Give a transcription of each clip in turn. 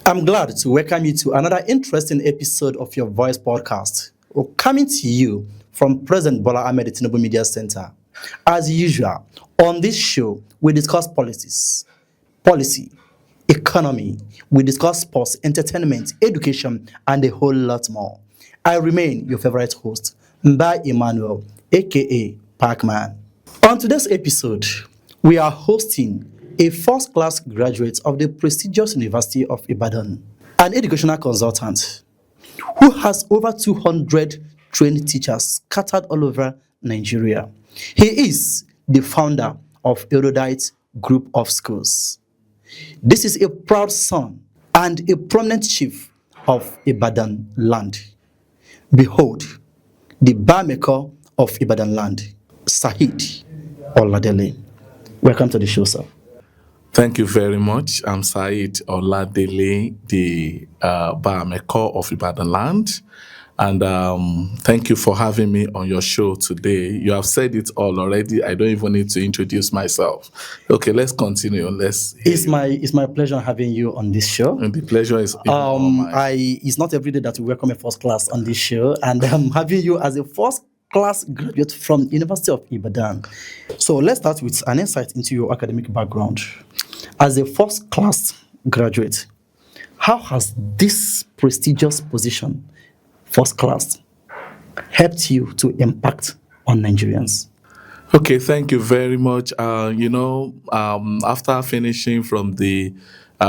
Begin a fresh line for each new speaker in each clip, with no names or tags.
I'm glad to welcome you to another interesting episode of your Voice podcast, coming to you from President Bola Ahmed Tinubu Media Center. As usual, on this show, we discuss policy, economy, we discuss sports, entertainment, education, and a whole lot more. I remain your favorite host, Mba Emmanuel, aka Parkman. On today's episode, we are hosting a first-class graduate of the prestigious University of Ibadan, an educational consultant who has over 200 trained teachers scattered all over Nigeria. He is the founder of Erudite Group of Schools. This is a proud son and a prominent chief of Ibadan land. Behold, the Baameko of Ibadan land, Saheed Oladele. Welcome to the show, sir.
Thank you very much. I'm Saheed Oladele, the Baameko of Ibadan land. And thank you for having me on your show today. You have said it all already. I don't even need to introduce myself. Okay, let's continue.
It's my pleasure having you on this show.
And the pleasure is all mine.
It's not every day that we welcome a first class on this show, and having you as a first class graduate from University of Ibadan. So let's start with an insight into your academic background. As a first class graduate, how has this prestigious position, first class, helped you to impact on Nigerians?
Okay, thank you very much. After finishing from the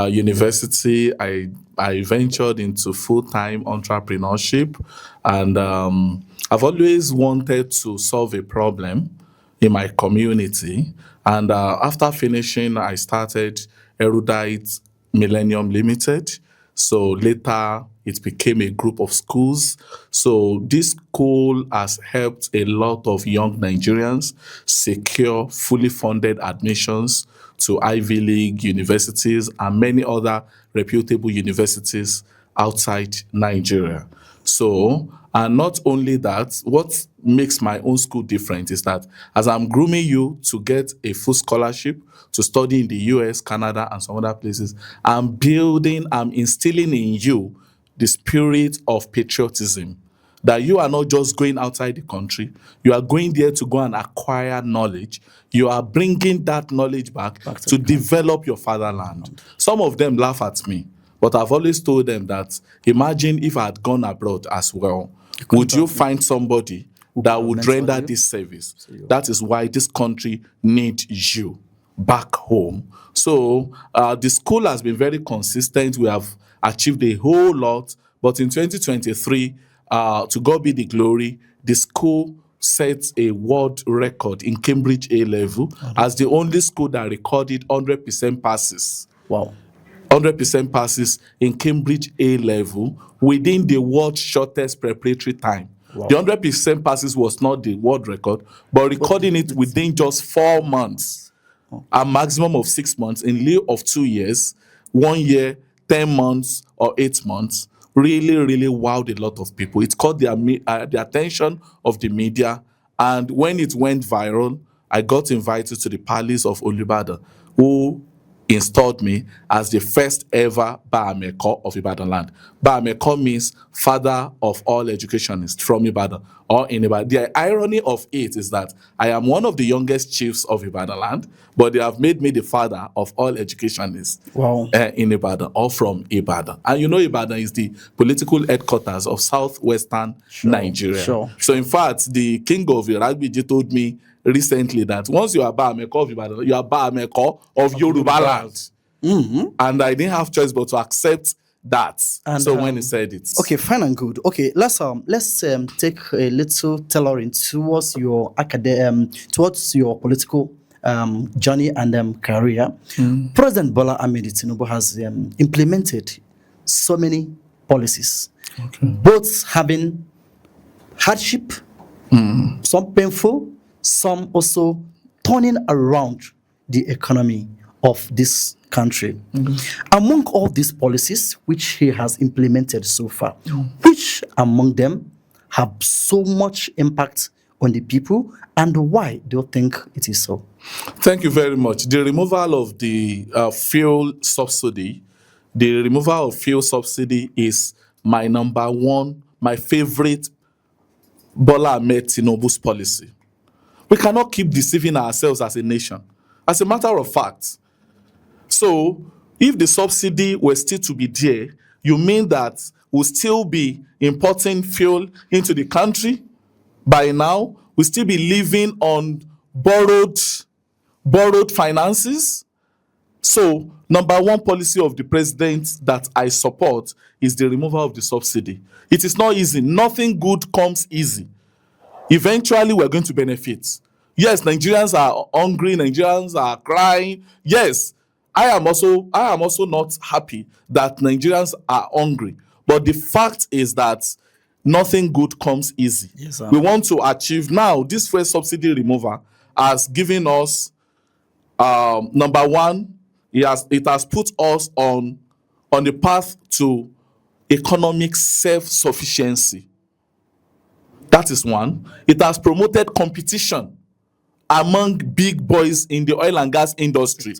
university, I ventured into full-time entrepreneurship, and I've always wanted to solve a problem in my community. And after finishing, I started Erudite Millennium Limited. So later, it became a group of schools. So this school has helped a lot of young Nigerians secure fully funded admissions to Ivy League universities and many other reputable universities outside Nigeria. So, and not only that, what makes my own school different is that as I'm grooming you to get a full scholarship to study in the US, Canada, and some other places, I'm instilling in you the spirit of patriotism, that you are not just going outside the country, you are going there to go and acquire knowledge. You are bringing that knowledge back to develop your fatherland. Some of them laugh at me, but I've always told them that imagine if I had gone abroad as well, would you find somebody that would render this service? That is why this country needs you back home. So the school has been very consistent. We have achieved a whole lot. But in 2023, to God be the glory, the school set a world record in Cambridge A-level as the only school that recorded 100% passes.
Wow.
100% passes in Cambridge A-level within the world's shortest preparatory time. Wow. The 100% passes was not the world record, but recording it within just 4 months, a maximum of 6 months in lieu of 2 years, 1 year, 10 months, or 8 months, really, really wowed a lot of people. It caught the attention of the media, and when it went viral, I got invited to the Palace of Olubadan, who installed me as the first ever Baameko of Ibadan land. Baameko means father of all educationists from Ibadan or in Ibadan. The irony of it is that I am one of the youngest chiefs of Ibadan land, but they have made me the father of all educationists in Ibadan or from Ibadan. And you know Ibadan is the political headquarters of southwestern Nigeria. So in fact, the king of Iragbiji told me recently that once you are Baameko of Ibadan, you are Baameko of Yoruba land. Mm-hmm. And I didn't have choice but to accept that. And so when he said it.
Okay, fine and good. Okay, let's take a little tailoring towards your towards your political journey and career. President Bola Ahmed Tinubu has implemented so many policies, both having hardship, some painful, some also turning around the economy of this country. Among all these policies which he has implemented so far, which among them have so much impact on the people, and why do you think it is so?
Thank you very much. The removal of the fuel subsidy the removal of fuel subsidy is my number one, my favorite Bola Ahmed Tinubu's policy. We cannot keep deceiving ourselves as a nation. As a matter of fact, so if the subsidy were still to be there, you mean that we'll still be importing fuel into the country by now? We'll still be living on borrowed finances? So, number one policy of the president that I support is the removal of the subsidy. It is not easy. Nothing good comes easy. Eventually, we're going to benefit. Yes, Nigerians are hungry. Nigerians are crying. Yes, I am also not happy that Nigerians are hungry. But the fact is that nothing good comes easy.
Yes, sir.
We want to achieve now. This first subsidy removal has given us number one. It has put us on the path to economic self-sufficiency. That is one. It has promoted competition among big boys in the oil and gas industry.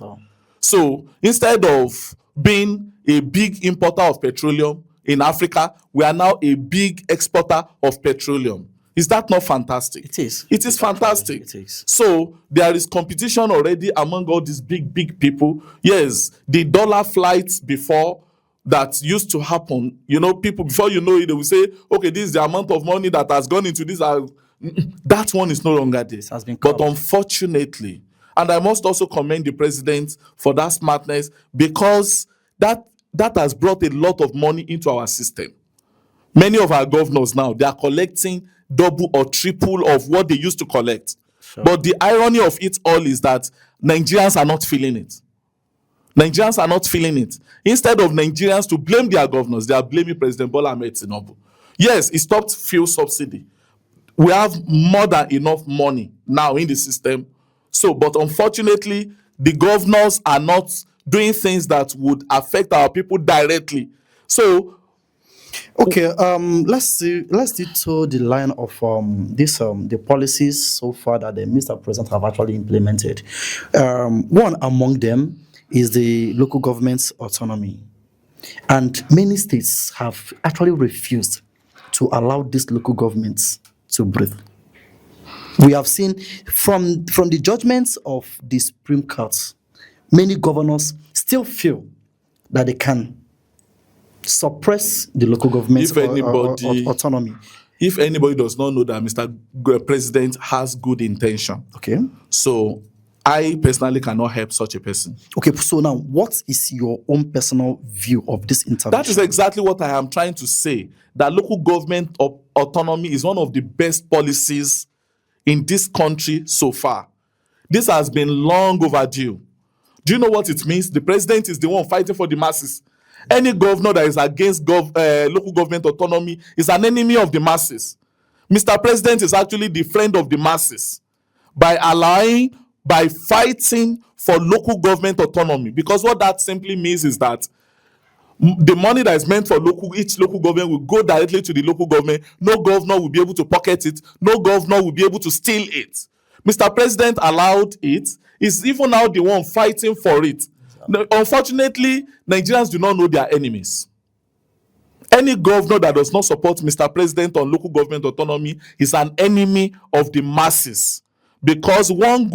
So instead of being a big importer of petroleum in Africa, we are now a big exporter of petroleum. Is that not fantastic?
It is.
It is fantastic.
It is.
So there is competition already among all these big people. Yes, the dollar flights before that used to happen, people, before you know it, they will say, okay, this is the amount of money that has gone into this. That one is no longer there.
It has been
But
cut.
unfortunately, and I must also commend the president for that smartness, because that has brought a lot of money into our system. Many of our governors now, they are collecting double or triple of what they used to collect.
Sure.
But the irony of it all is that Nigerians are not feeling it. Nigerians are not feeling it. Instead of Nigerians to blame their governors, they are blaming President Bola Ahmed Tinubu. Yes, he stopped fuel subsidy. We have more than enough money now in the system. So, but unfortunately, the governors are not doing things that would affect our people directly. So,
Okay, let's see to the line of the policies so far that the Mr. President have actually implemented. One among them is the local government's autonomy, and many states have actually refused to allow these local governments to breathe. We have seen from the judgments of the Supreme Court, many governors still feel that they can suppress the local government's autonomy.
If anybody does not know that Mr. President has good intention,
Okay.
so I personally cannot help such a person.
Okay, so now what is your own personal view of this intervention?
That is exactly what I am trying to say. That local government autonomy is one of the best policies in this country so far. This has been long overdue. Do you know what it means? The president is the one fighting for the masses. Any governor that is against local government autonomy is an enemy of the masses. Mr. President is actually the friend of the masses by fighting for local government autonomy. Because what that simply means is that the money that is meant for each local government will go directly to the local government. No governor will be able to pocket it. No governor will be able to steal it. Mr. President allowed it. Is even now the one fighting for it. Unfortunately, Nigerians do not know their enemies. Any governor that does not support Mr. President on local government autonomy is an enemy of the masses. Because one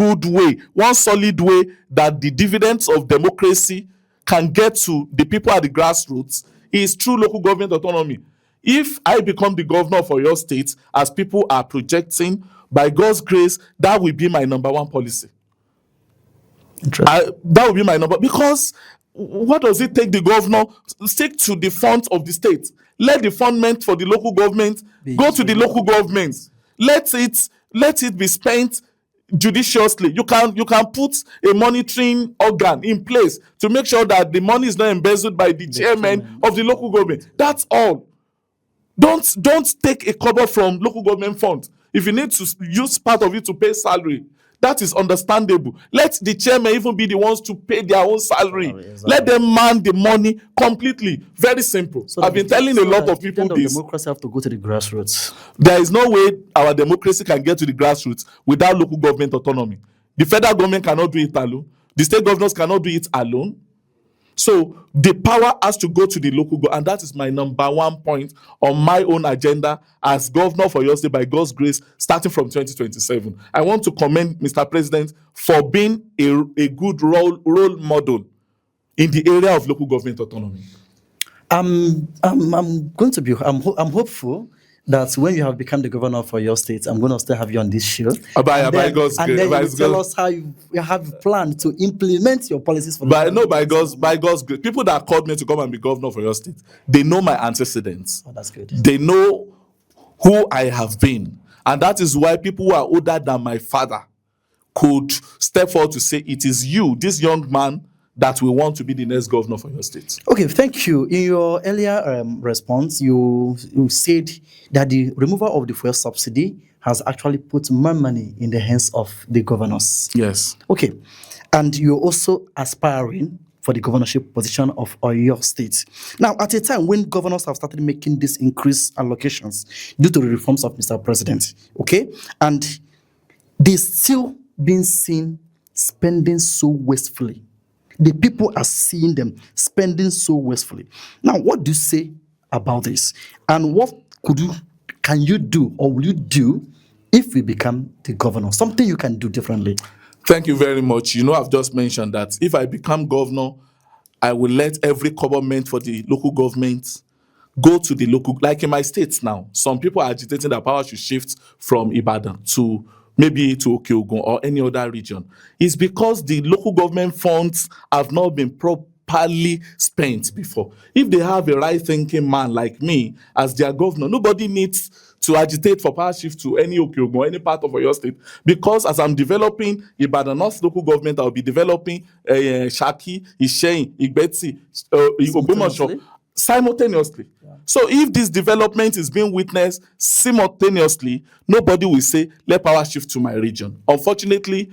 solid way that the dividends of democracy can get to the people at the grassroots is through local government autonomy. If I become the governor for your state, as people are projecting, by God's grace, that will be my number one policy. That would be my number, because what does it take the governor? Stick to the funds of the state. Let the fund meant for the local government go to the local government. Let it be spent judiciously. You can put a monitoring organ in place to make sure that the money is not embezzled by the chairman of the local government. That's all. Don't take a cover from local government funds. If you need to use part of it to pay salary, that is understandable. Let the chairman even be the ones to pay their own salary. Exactly. Let them man the money completely. Very simple. So I've been telling a lot of people this.
Democracy have to go to the grassroots.
There is no way our democracy can get to the grassroots without local government autonomy. The federal government cannot do it alone. The state governors cannot do it alone. So the power has to go to the local government, and that is my number one point on my own agenda as governor for your state by God's grace, starting from 2027. I want to commend Mr. President for being a good role model in the area of local government autonomy.
I'm going to be. I'm hopeful that when you have become the governor for your state, I'm going to still have you on this show.
By God's grace,
then you tell us how you have planned to implement your policies for.
By God's grace, people that called me to come and be governor for your state, they know my antecedents.
Oh, that's good.
They know who I have been, and that is why people who are older than my father could step forward to say, "It is you, this young man, that we want to be the next governor for your state."
Okay, thank you. In your earlier response, you said that the removal of the fuel subsidy has actually put more money in the hands of the governors.
Yes.
Okay, and you're also aspiring for the governorship position of Oyo State. Now, at a time when governors have started making these increased allocations due to the reforms of Mr. President, okay, and they still being seen spending so wastefully. The people are seeing them spending so wastefully. Now, what do you say about this? And what can you do or will you do if you become the governor? Something you can do differently.
Thank you very much. You know, I've just mentioned that if I become governor, I will let every government for the local government go to the local, like in my states now. Some people are agitating that power should shift from Ibadan to maybe to Okeogun or any other region. It's because the local government funds have not been properly spent before. If they have a right-thinking man like me as their governor, nobody needs to agitate for power shift to any Okeogun or any part of your state, because as I'm developing Ibadan North local government, I'll be developing Shaki, Isheyin, Igbeti, Ogbomoso simultaneously. So if this development is being witnessed simultaneously, nobody will say, let power shift to my region. Unfortunately,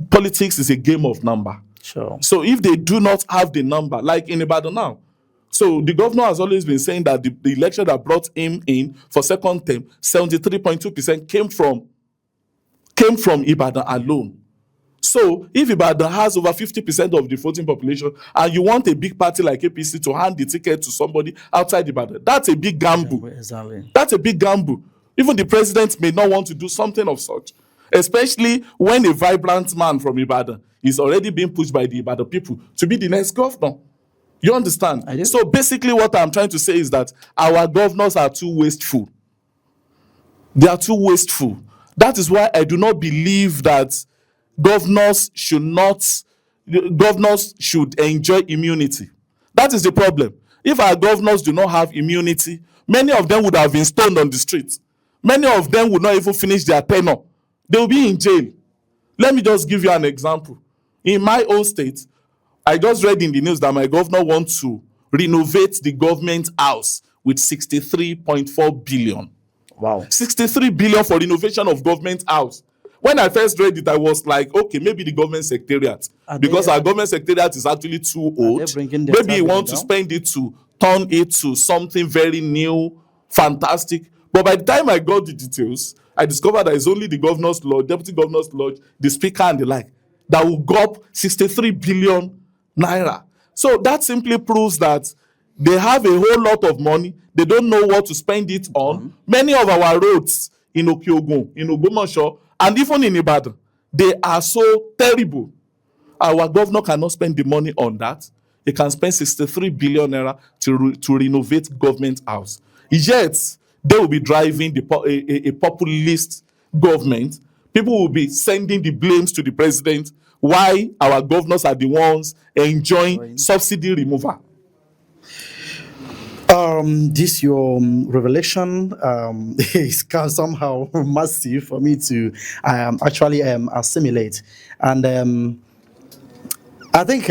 politics is a game of number.
Sure.
So if they do not have the number, like in Ibadan now, so the governor has always been saying that the election that brought him in for second term, 73.2% came from Ibadan alone. So if Ibadan has over 50% of the voting population and you want a big party like APC to hand the ticket to somebody outside Ibadan, that's a big gamble.
Exactly.
That's a big gamble. Even the president may not want to do something of such, especially when a vibrant man from Ibadan is already being pushed by the Ibadan people to be the next governor. You understand?
I do.
So basically what I'm trying to say is that our governors are too wasteful. They are too wasteful. That is why I do not believe that governors should enjoy immunity. That is the problem. If our governors do not have immunity, many of them would have been stoned on the streets. Many of them would not even finish their tenure. They will be in jail. Let me just give you an example. In my own state, I just read in the news that my governor wants to renovate the government house with 63.4 billion.
Wow.
63 billion for renovation of government house. When I first read it, I was like, okay, maybe the government secretariat, because our government secretariat is actually too old. Maybe he wants to spend it to turn it to something very new, fantastic. But by the time I got the details, I discovered that it's only the governor's lodge, deputy governor's lodge, the speaker and the like, that will go up 63 billion naira. So that simply proves that they have a whole lot of money. They don't know what to spend it on. Many of our roads in Okeogun, in Ogbomoso, and even in Ibadan, they are so terrible. Our governor cannot spend the money on that. He can spend 63 billion naira to renovate government house. Yet, they will be driving a populist government. People will be sending the blames to the president. Why our governors are the ones enjoying subsidy removal.
This your revelation is somehow massive for me to actually assimilate, and I think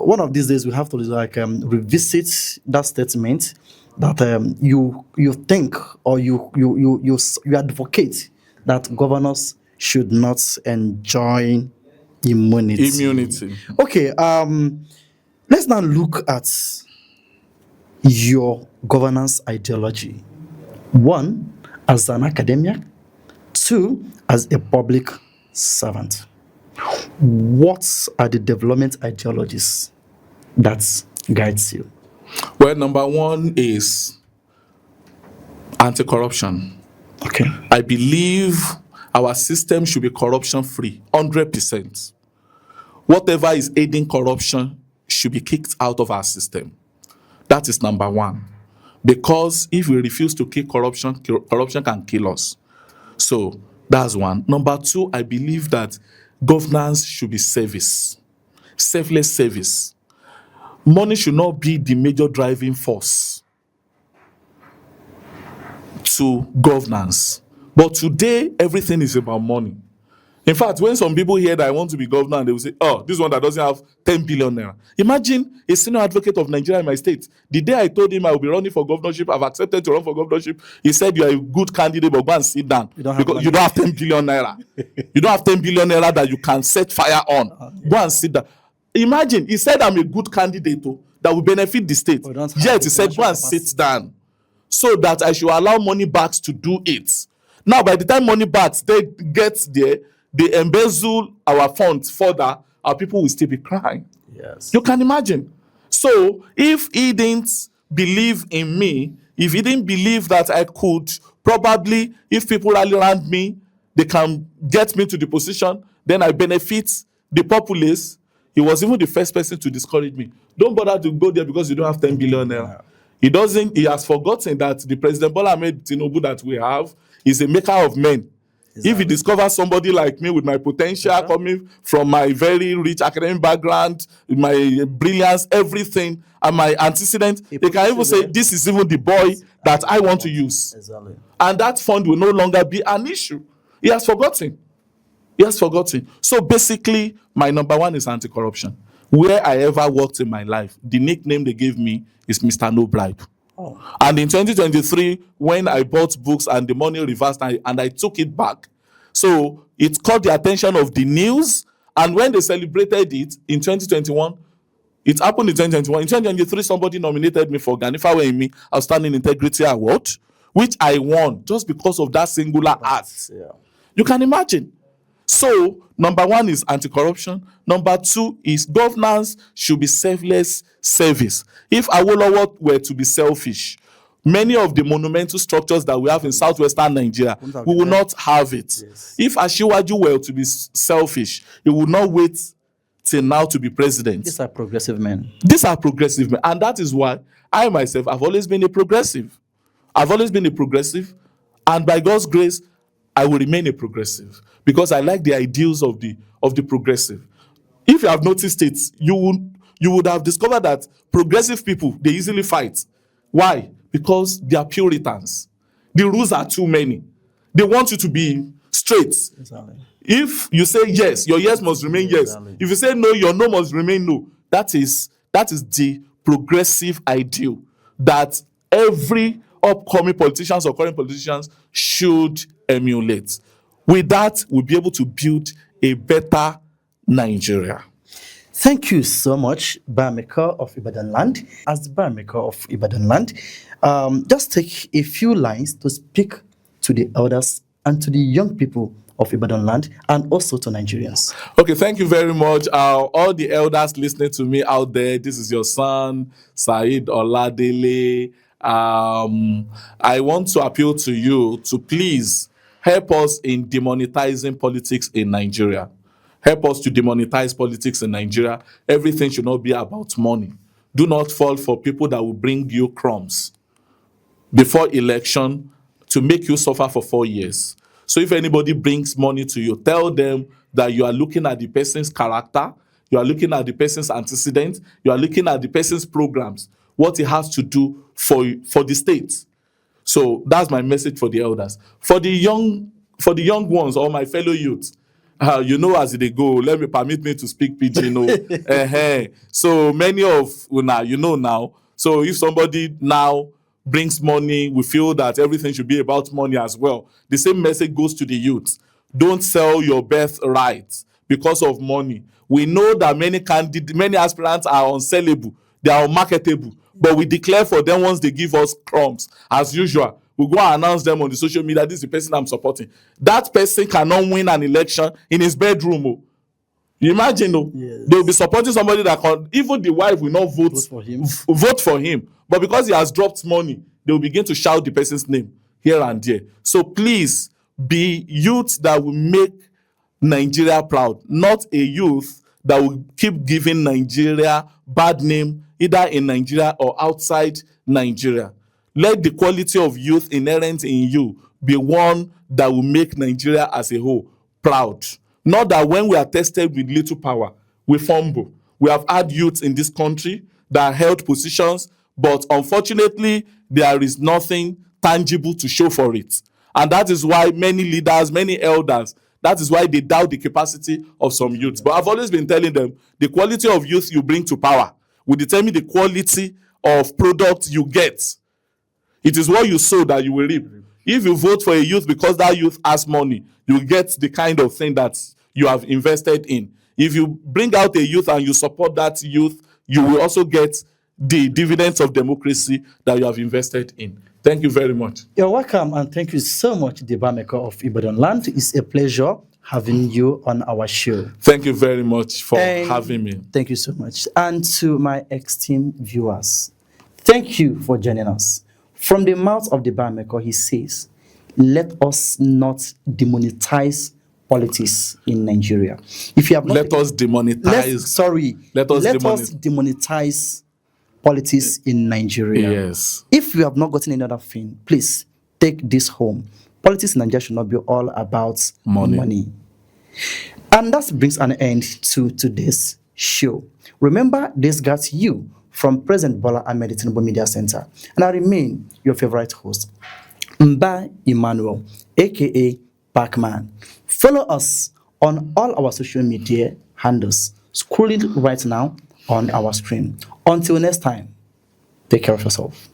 one of these days we have to revisit that statement that you think or you advocate that governors should not enjoy immunity. Okay, let's now look at your governance ideology. One, as an academic. Two, as a public servant. What are the development ideologies that guides you?
Well, number one is anti-corruption.
Okay.
I believe our system should be corruption free, 100%. Whatever is aiding corruption should be kicked out of our system. That is number one. Because if we refuse to kill corruption, corruption can kill us. So that's one. Number two, I believe that governance should be service, selfless service. Money should not be the major driving force to governance. But today, everything is about money. In fact, when some people hear that I want to be governor, and they will say, oh, this one that doesn't have 10 billion naira. Imagine a senior advocate of Nigeria in my state. The day I told him I will be running for governorship, I've accepted to run for governorship, he said, you are a good candidate, but go and sit down. Because you don't have 10 billion naira. You don't have 10 billion naira that you can set fire on. Go and sit down. Imagine, he said I'm a good candidate that will benefit the state. Yet he said, go and sit down, so that I should allow money bags to do it. Now, by the time money bags they get there, they embezzle our funds further, our people will still be crying.
Yes.
You can imagine. So if he didn't believe in me, if he didn't believe that I could, probably if people rally around me, they can get me to the position, then I benefit the populace. He was even the first person to discourage me. Don't bother to go there because you don't have 10 billion naira. He has forgotten that the President Bola Ahmed Tinubu that we have is a maker of men. Exactly. If he discovers somebody like me with my potential, coming from my very rich academic background, my brilliance, everything, and my antecedents, they can even say, this is even the boy that I want to use.
Exactly.
And that fund will no longer be an issue. He has forgotten. So basically, my number one is anti-corruption. Where I ever worked in my life, the nickname they gave me is Mr. No Bribe. Oh. And in 2023, when I bought books and the money reversed and I took it back, so it caught the attention of the news. And when they celebrated it in 2021, it happened in 2021. In 2023, somebody nominated me for Ganifa Wemi Outstanding Integrity Award, which I won just because of that singular act. Yeah. You can imagine. So, number one is anti-corruption. Number two is governance should be selfless service. If Awolowo were to be selfish, many of the monumental structures that we have in southwestern Nigeria, we will not have it. Yes. If Asiwaju were to be selfish, he would not wait till now to be president.
These are progressive men.
And that is why I myself have always been a progressive. And by God's grace, I will remain a progressive because I like the ideals of the progressive. If you have noticed it, you would have discovered that progressive people, they easily fight. Why? Because they are Puritans. The rules are too many. They want you to be straight. Exactly. If you say yes, your yes must remain yes. Exactly. If you say no, your no must remain no. That is the progressive ideal that every upcoming politicians or current politicians should emulate. With that, we'll be able to build a better Nigeria.
Thank you so much, Baameko of Ibadan land. As the Baameko of Ibadan land, just take a few lines to speak to the elders and to the young people of Ibadan land and also to Nigerians.
Okay, thank you very much. All the elders listening to me out there, this is your son, Saheed Oladele. I want to appeal to you to please help us in demonetizing politics in Nigeria. Help us to demonetize politics in Nigeria. Everything should not be about money. Do not fall for people that will bring you crumbs before election to make you suffer for 4 years. So if anybody brings money to you, tell them that you are looking at the person's character, you are looking at the person's antecedents, you are looking at the person's programs, what he has to do for the state. So that's my message for the elders. For the young ones or my fellow youth, as they go, permit me to speak pidgin. So many of now. So if somebody now brings money, we feel that everything should be about money as well. The same message goes to the youth. Don't sell your birthright because of money. We know that many aspirants are unsellable, they are unmarketable, but we declare for them once they give us crumbs. As usual, we go and announce them on the social media, this is the person I'm supporting. That person cannot win an election in his bedroom. You imagine, no?
Yes.
They will be supporting somebody that even the wife will not vote
Vote for him.
vote for him. But because he has dropped money, they will begin to shout the person's name here and there. So please be youth that will make Nigeria proud, not a youth that will keep giving Nigeria bad name either in Nigeria or outside Nigeria. Let the quality of youth inherent in you be one that will make Nigeria as a whole proud. Not that when we are tested with little power, we fumble. We have had youths in this country that held positions, but unfortunately, there is nothing tangible to show for it. And that is why many leaders, many elders, that is why they doubt the capacity of some youths. But I've always been telling them, the quality of youth you bring to power will determine the quality of product you get. It is what you sow that you will reap. If you vote for a youth because that youth has money, you get the kind of thing that you have invested in. If you bring out a youth and you support that youth, you will also get the dividends of democracy that you have invested in. Thank you very much.
You're welcome, and thank you so much, the Baameko of Ibadan land. It's a pleasure having you on our show.
Thank you very much for having me.
Thank you so much. And to my esteemed viewers, thank you for joining us. From the mouth of the Baameko, he says, let us not demonetize politics in Nigeria. If you have not,
let us demonetize.
Let us demonetize politics in Nigeria.
Yes.
If you have not gotten another thing, please take this home. Politics in Nigeria should not be all about money. And that brings an end to today's show. Remember, this got you from President Bola Ahmed Tinubu Media Center. And I remain your favorite host, Mba Emmanuel, aka Pacman. Follow us on all our social media handles, scrolling right now on our screen. Until next time, take care of yourself.